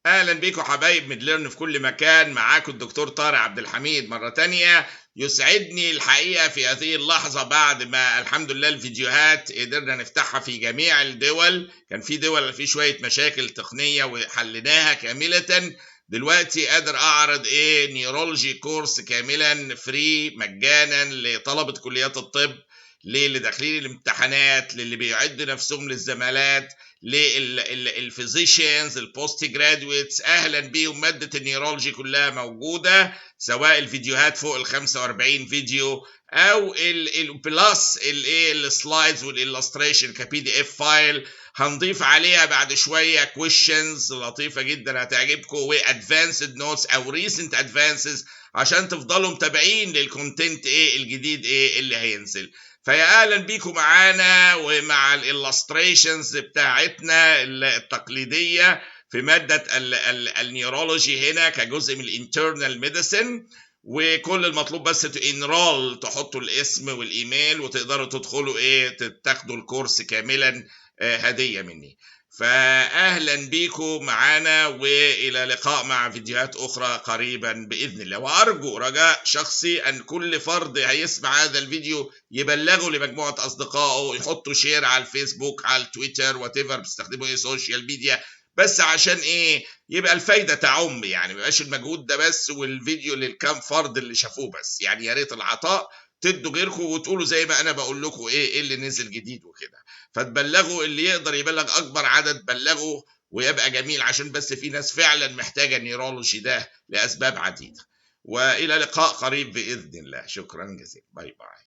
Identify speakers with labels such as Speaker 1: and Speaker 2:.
Speaker 1: اهلا بيكم حبايب ميدليرن في كل مكان. معاكم الدكتور طارق عبد الحميد مره تانية. يسعدني الحقيقه في هذه اللحظه بعد ما الحمد لله الفيديوهات قدرنا نفتحها في جميع الدول. كان في دول في شويه مشاكل تقنيه وحليناها كامله. دلوقتي قادر اعرض نيورولوجي كورس كاملا فري مجانا لطلبه كليات الطب، للي داخلين الامتحانات، للي بيعدوا نفسهم للزمالات، للفيزيشنز البوست جرادويتس. اهلا بيهم. ماده النيورولوجي كلها موجوده، سواء الفيديوهات فوق ال 45 فيديو او البلس السلايدز والإلستريشن كبي دي اف فايل. هنضيف عليها بعد شويه كويشنز لطيفه جدا هتعجبكم، وادفانسد نوتس او ريسنت ادفانسز عشان تفضلوا متابعين للكونتنت الجديد اللي هينزل. فيا اهلا بيكم معانا ومع الالستريشنز بتاعتنا التقليديه في ماده النيورولوجي هنا كجزء من الانترنال ميديسن. وكل المطلوب بس انرول، تحطوا الاسم والايميل وتقدروا تدخلوا تاخدوا الكورس كاملا هديه مني. فأهلا بيكم معانا، وإلى لقاء مع فيديوهات أخرى قريبا بإذن الله. وأرجو رجاء شخصي أن كل فرد هيسمع هذا الفيديو يبلغه لمجموعة أصدقائه، يحطوا شير على الفيسبوك، على التويتر، واتيفر بتستخدموا سوشيال ميديا، بس عشان يبقى الفايدة تعم، يعني ميبقاش المجهود ده بس والفيديو للكام فرد اللي شافوه بس. يعني يا ريت العطاء تدوا غيركم وتقولوا زي ما أنا بقول لكم إيه اللي نزل جديد وكده. فتبلغوا اللي يقدر يبلغ اكبر عدد بلغوا، ويبقى جميل عشان بس في ناس فعلا محتاجه النيورولوجي ده لاسباب عديده. والى لقاء قريب باذن الله. شكرا جزيلا. باي باي.